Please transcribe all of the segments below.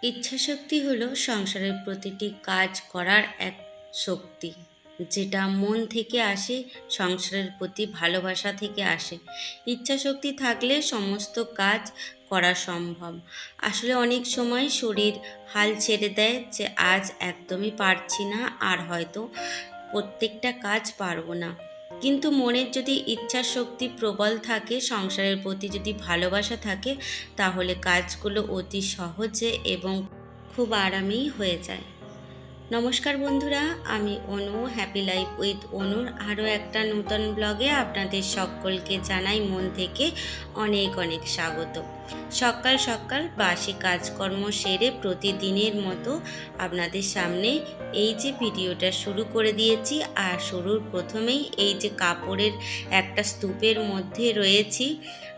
ইচ্ছাশক্তি হলো সংসারের প্রতিটি কাজ করার এক শক্তি, যেটা মন থেকে আসে, সংসারের প্রতি ভালোবাসা থেকে আসে। ইচ্ছাশক্তি থাকলে সমস্ত কাজ করা সম্ভব। আসলে অনেক সময় শরীর হাল ছেড়ে দেয় যে আজ একদমই পারছি না, আর হয়তো প্রত্যেকটা কাজ পারবো না। কিন্তু মনের যদি ইচ্ছা শক্তি প্রবল থাকে, সংসারের প্রতি যদি ভালোবাসা থাকে, তাহলে কাজগুলো অতি সহজে এবং খুব আরামেই হয়ে যায়। নমস্কার বন্ধুরা, আমি অনু, হ্যাপি লাইফ উইথ অনুর আরও একটা নতুন ব্লগে আপনাদের সকলকে জানাই মন থেকে অনেক অনেক স্বাগত। সকাল সকাল বাসি কাজকর্ম সেরে প্রতিদিনের মতো আপনাদের সামনে এই যে ভিডিওটা শুরু করে দিয়েছি। আর শুরুর প্রথমেই এই যে কাপড়ের একটা স্তূপের মধ্যে রয়েছি,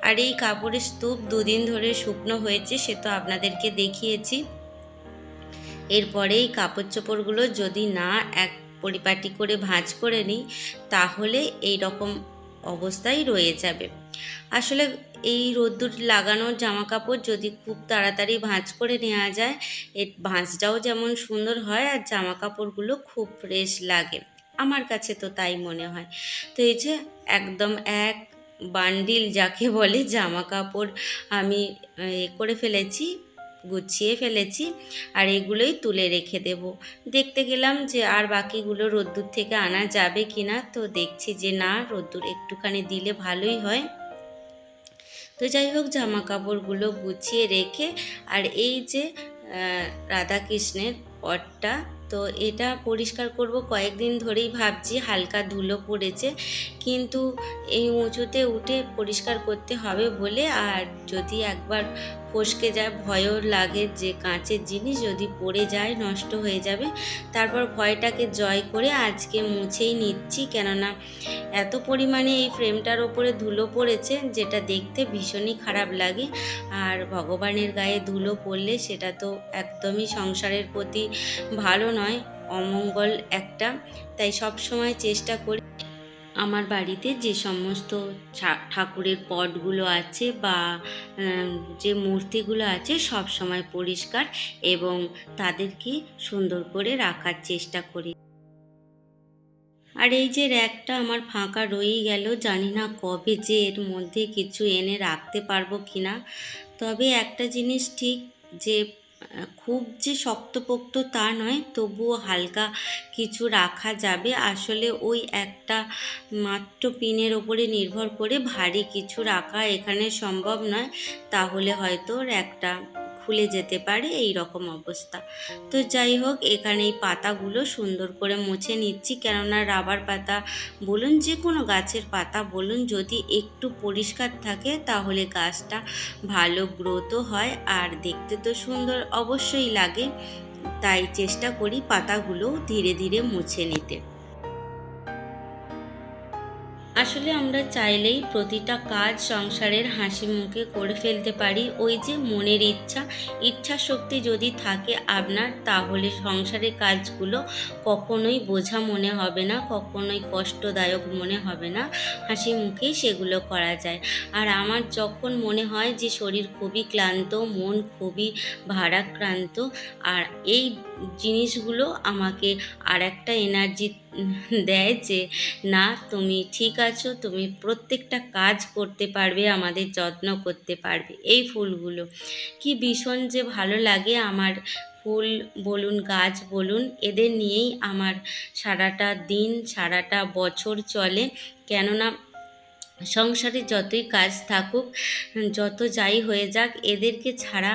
আর এই কাপড়ের স্তূপ দুদিন ধরে শুকনো হয়েছে, সে তো আপনাদেরকে দেখিয়েছি। এরপরেই কাপড় চোপড়গুলো যদি না এক পরিপাটি করে ভাঁজ করে নিই, তাহলে এই রকম অবস্থায় রয়ে যাবে। আসলে এই রোদ্দুর লাগানো জামা কাপড় যদি খুব তাড়াতাড়ি ভাঁজ করে নেওয়া যায়, এর ভাঁজটাও যেমন সুন্দর হয় আর জামা কাপড়গুলো খুব ফ্রেশ লাগে। আমার কাছে তো তাই মনে হয়। তো এই যে একদম এক বান্ডিল যাকে বলে জামা কাপড় আমি করে ফেলেছি, গুছিয়ে ফেলেছি। আর এগুলোই তুলে রেখে দেব। দেখতে গেলাম যে আর বাকিগুলো রোদ্দুর থেকে আনা যাবে কি না, তো দেখছি যে না, রোদ্দুর একটুখানি দিলে ভালোই হয়। তো যাই হোক, জামা কাপড়গুলো গুছিয়ে রেখে, আর এই যে রাধাকৃষ্ণের পটটা, তো এটা পরিষ্কার করব কয়েকদিন ধরেই ভাবছি। হালকা ধুলো পড়েছে, কিন্তু এই উঁচুতে উঠে পরিষ্কার করতে হবে বলে, আর যদি একবার ফসকে যায় ভয়ও লাগে যে কাঁচের জিনিস যদি পড়ে যায় নষ্ট হয়ে যাবে। তারপর ভয়টাকে জয় করে আজকে মুছেই নিচ্ছি, কেননা এত পরিমাণে এই ফ্রেমটার ওপরে ধুলো পড়েছে, যেটা দেখতে ভীষণই খারাপ লাগে। আর ভগবানের গায়ে ধুলো পড়লে সেটা তো একদমই সংসারের প্রতি ভালো নয়, অমঙ্গল একটা। তাই সব সময় চেষ্টা করি আমার বাড়িতে যে সমস্ত ঠাকুরের পটগুলো আছে বা যে মূর্তিগুলো আছে সব সময় পরিষ্কার এবং তাদেরকে সুন্দর করে রাখার চেষ্টা করি। আর এই যে র্যাকটা আমার ফাঁকা রয়েই গেল, জানি না কবে যে এর মধ্যে কিছু এনে রাখতে পারবো কি না। তবে একটা জিনিস ঠিক, যে খুব যে শক্তপোক্ত তা নয়, তবুও হালকা কিছু রাখা যাবে। আসলে ওই একটা মাত্র পিনের ওপরে নির্ভর করে ভারী কিছু রাখা এখানে সম্ভব নয়, তাহলে হয়তো র্যাকটা খুলে যেতে পারে, এই রকম অবস্থা। তো যাই হোক, এখানে এই পাতাগুলো সুন্দর করে মুছে নিচ্ছি, কেননা রাবার পাতা বলুন, যে কোনো গাছের পাতা বলুন, যদি একটু পরিষ্কার থাকে তাহলে গাছটা ভালো গ্রোথও হয় আর দেখতে তো সুন্দর অবশ্যই লাগে। তাই চেষ্টা করি পাতাগুলো ধীরে ধীরে মুছে নিতে। আসলে আমরা চাইলেই প্রতিটা কাজ সংসারের হাসি মুখে করে ফেলতে পারি। ওই যে মনের ইচ্ছা শক্তি যদি থাকে আপনার, তাহলে সংসারের কাজগুলো কখনোই বোঝা মনে হবে না, কখনোই কষ্টদায়ক মনে হবে না, হাসি মুখেই সেগুলো করা যায়। আর আমার যখন মনে হয় যে শরীর খুবই ক্লান্ত, মন খুবই ভারাক্রান্ত, আর এই জিনিসগুলো আমাকে আর একটা এনার্জি দেয় যে না, তুমি ঠিক আছো, তুমি প্রত্যেকটা কাজ করতে পারবে, আমাদের যত্ন করতে পারবে। এই ফুলগুলো কি ভীষণ যে ভালো লাগে আমার। ফুল বলুন, গাছ বলুন, এদের নিয়েই আমার সারাটা দিন সারাটা বছর চলে। কেননা সংসারে যতই কাজ থাকুক, যত যাই হয়ে যাক, এদেরকে ছাড়া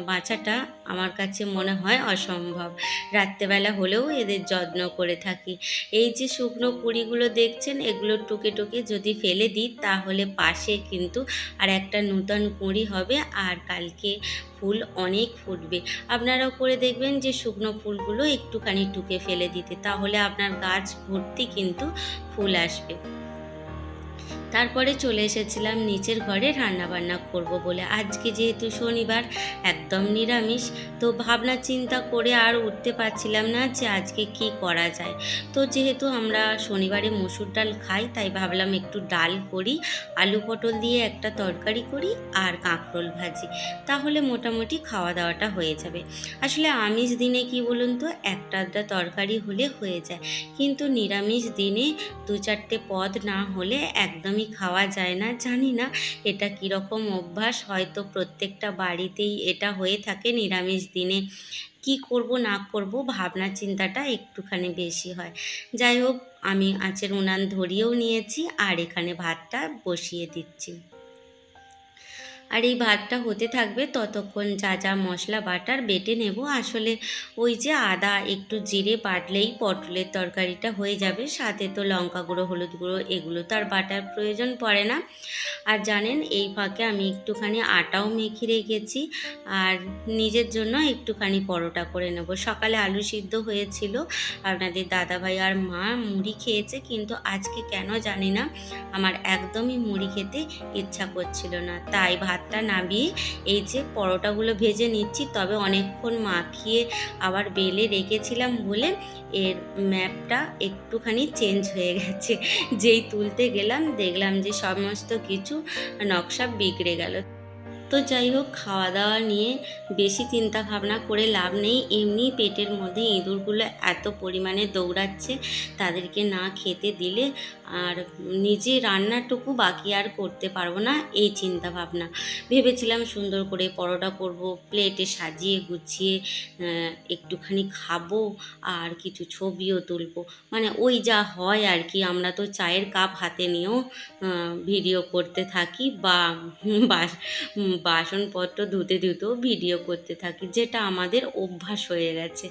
বাঁচাটা আমার কাছে মনে হয় অসম্ভব। রাত্রেবেলা হলেও এদের যত্ন করে থাকি। এই যে শুকনো কুঁড়িগুলো দেখছেন, এগুলো টুকে টুকে যদি ফেলে দিই, তাহলে পাশে কিন্তু আর একটা নূতন কুঁড়ি হবে, আর কালকে ফুল অনেক ফুটবে। আপনারাও করে দেখবেন যে শুকনো ফুলগুলো একটুখানি টুকে ফেলে দিতে, তাহলে আপনার গাছ ভর্তি কিন্তু ফুল আসবে। তারপরে চলে এসেছিলাম নিচের ঘরে রান্নাবান্না করব বলে। আজকে যেহেতু শনিবার, একদম নিরামিষ, তো ভাবনা চিন্তা করে আর উঠতে পারছিলাম না যে আজকে কি করা যায়। তো যেহেতু আমরা শনিবারে মসুর ডাল খাই, তাই ভাবলাম একটু ডাল করি, আলু পটল দিয়ে একটা তরকারি করি আর কাঁকরোল ভাজি, তাহলে মোটামুটি খাওয়া দাওয়াটা হয়ে যাবে। আসলে আমিষ দিনে কি বলুন তো, একটা আধটা তরকারি হলে হয়ে যায়, কিন্তু নিরামিষ দিনে দু চারটে পদ না হলে একদমই খাওয়া যায় না। জানি না এটা কীরকম অভ্যাস, হয়তো প্রত্যেকটা বাড়িতেই এটা হয়ে থাকে। নিরামিষ দিনে কি করব না করব ভাবনা চিন্তাটা একটুখানি বেশি হয়। যাই হোক, আমি আঁচের উনান ধরিয়েও নিয়েছি আর এখানে ভাতটা বসিয়ে দিচ্ছি। আর এই ভাতটা হতে থাকবে ততক্ষণ যা যা মশলা বাটার বেটে নেব। আসলে ওই যে আদা একটু জিরে বাটলেই পটলের তরকারিটা হয়ে যাবে, সাথে তো লঙ্কা গুঁড়ো, হলুদ গুঁড়ো এগুলো তো আর বাটার প্রয়োজন পড়ে না। আর জানেন, এই ফাঁকে আমি একটুখানি আটাও মেখে রেখেছি আর নিজের জন্য একটুখানি পরোটা করে নেব। সকালে আলু সিদ্ধ হয়েছিল, আপনাদের দাদাভাই আর মা মুড়ি খেয়েছে, কিন্তু আজকে কেন জানি না আমার একদমই মুড়ি খেতে ইচ্ছা করছিল না। তাই ভাতটা নামিয়ে এই যে পরোটাগুলো ভেজে নিচ্ছি, তবে অনেকক্ষণ মাখিয়ে আবার বেলে রেখেছিলাম বলে এর ম্যাপটা একটুখানি চেঞ্জ হয়ে গেছে। যেই তুলতে গেলাম দেখলাম যে সমস্ত কিছু নকশা বিগড়ে গেল। তো যাই হোক, খাওয়া দাওয়া নিয়ে বেশি চিন্তা ভাবনা করে লাভ নেই। এমনি পেটের মধ্যে ইঁদুরগুলো এত পরিমাণে দৌড়াচ্ছে, তাদেরকে না খেতে দিলে আর নিজে রান্নাটুকু বাকি আর করতে পারবো না, এই চিন্তা ভাবনা। ভেবেছিলাম সুন্দর করে পরোটা করব, প্লেটে সাজিয়ে গুছিয়ে একটুখানি খাবো আর কিছু ছবিও তুলবো। মানে ওই যা হয় আর কি, আমরা তো চায়ের কাপ হাতে নিয়েও ভিডিও করতে থাকি, বা বাসনপত্র ধুতে ধুতেও ভিডিও করতে থাকি, যেটা আমাদের অভ্যাস হয়ে গেছে।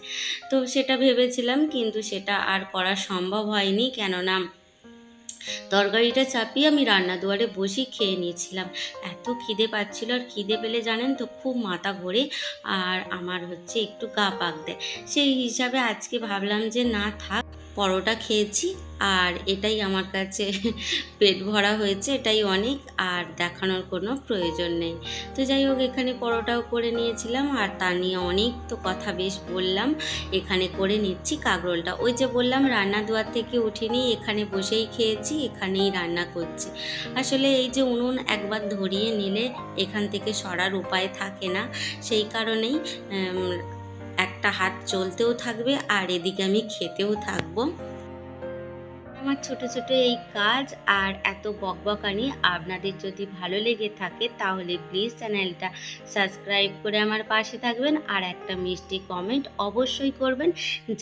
তো সেটা ভেবেছিলাম, কিন্তু সেটা আর করা সম্ভব হয়নি, কেননা তরকারিটা চাপিয়ে আমি রান্না দুয়ারে বসে খেয়ে নিয়েছিলাম। এত খিদে পাচ্ছিল, আর খিদে পেলে জানেন তো খুব মাথা ঘোরে আর আমার হচ্ছে একটু গা পাক দেয়। সেই হিসাবে আজকে ভাবলাম যে না থাক, পরোটা খেয়েছি আর এটাই আমার কাছে পেট ভরা হয়েছে, এটাই অনেক, আর দেখানোর কোনো প্রয়োজন নেই। তো যাই হোক, এখানে পরোটাও করে নিয়েছিলাম আর তা নিয়ে অনেক তো কথা বেশ বললাম। এখানে করে নিচ্ছি কাঁকরোলটা। ওই যে বললাম রান্না দুয়ার থেকে উঠিনি, এখানে বসেই খেয়েছি, এখানেই রান্না করছি। আসলে এই যে উনুন একবার ধরিয়ে নিলে এখান থেকে সরার উপায় থাকে না, সেই কারণেই একটা হাত চলতেও থাকবে আর এদিকে আমি খেতেও থাকবো। আমার ছোট ছোট এই কাজ আর এত বকবকানি আপনাদের যদি ভালো লেগে থাকে, তাহলে প্লিজ চ্যানেলটা সাবস্ক্রাইব করে আমার পাশে থাকবেন আর একটা মিষ্টি কমেন্ট অবশ্যই করবেন,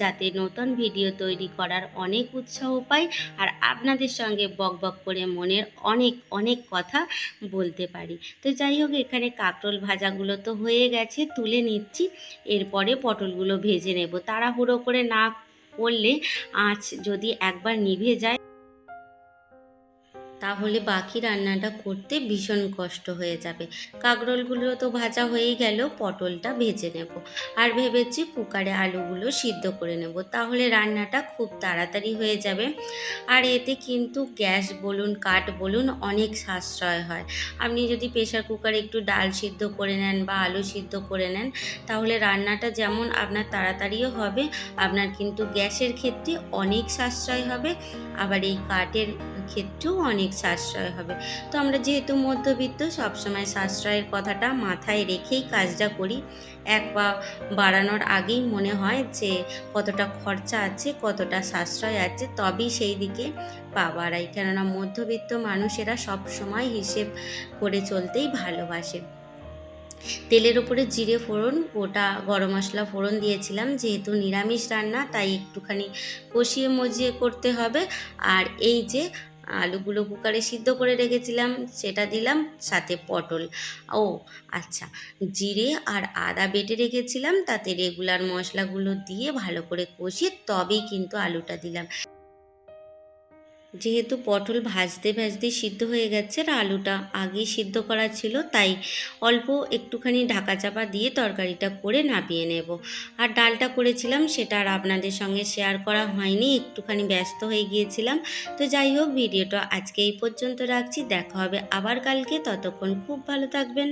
যাতে নতুন ভিডিও তৈরি করার অনেক উৎসাহ পাই আর আপনাদের সঙ্গে বকবক করে মনের অনেক অনেক কথা বলতে পারি। তো যাই হোক, এখানে কাঁকরোল ভাজাগুলো তো হয়ে গেছে, তুলে নিচ্ছি। এরপরে পটলগুলো ভেজে নেব। তাড়াহুড়ো করে না করলে আঁচ যদি একবার নিভে যায়, তাহলে বাকি রান্নাটা করতে ভীষণ কষ্ট হয়ে যাবে। কাঁকরোলগুলো তো ভাজা হয়েই গেল, পটলটা ভেজে নেব। আর ভেবেছি কুকারে আলুগুলো সিদ্ধ করে নেব, তাহলে রান্নাটা খুব তাড়াতাড়ি হয়ে যাবে। আর এতে কিন্তু গ্যাস বলুন কাঠ বলুন অনেক সাশ্রয় হয়। আপনি যদি প্রেশার কুকারে একটু ডাল সিদ্ধ করে নেন বা আলু সিদ্ধ করে নেন, তাহলে রান্নাটা যেমন আপনার তাড়াতাড়িও হবে, আপনার কিন্তু গ্যাসের ক্ষেত্রে অনেক সাশ্রয় হবে, আবার এই কাঠের ক্ষেত্রেও অনেক সাশ্রয় হবে। তো আমরা যেহেতু মধ্যবিত্ত, সবসময় সাশ্রয়ের কথাটা মাথায় রেখেই কাজটা করি। এক পা বাড়ানোর আগেই মনে হয় যে কতটা খরচা আছে, কতটা সাশ্রয় আছে, তবেই সেই দিকে পা বাড়াই, কেননা মধ্যবিত্ত মানুষেরা সবসময় হিসেব করে চলতেই ভালোবাসে। তেলের ওপরে জিরে ফোড়ন, গোটা গরম মশলা ফোড়ন দিয়েছিলাম। যেহেতু নিরামিষ রান্না, তাই একটুখানি কষিয়ে মজিয়ে করতে হবে। আর এই যে আলুগুলো কুকারে সিদ্ধ করে রেখেছিলাম সেটা দিলাম, সাথে পটল। ও আচ্ছা, জিরে আর আদা বেটে রেখেছিলাম, তাতে রেগুলার মশলাগুলো দিয়ে ভালো করে কষিয়ে তবেই কিন্তু আলুটা দিলাম। যেহেতু পটল ভাজতে ভাজতে সিদ্ধ হয়ে গেছে আর আলুটা আগেই সিদ্ধ করা ছিল, তাই অল্প একটুখানি ঢাকা চাপা দিয়ে তরকারিটা করে নামিয়ে নেব। আর ডালটা করেছিলাম সেটা আর আপনাদের সঙ্গে শেয়ার করা হয়নি, একটুখানি ব্যস্ত হয়ে গিয়েছিলাম। তো যাই হোক, ভিডিওটা আজকে এই পর্যন্ত রাখছি, দেখা হবে আবার কালকে, ততক্ষণ খুব ভালো থাকবেন।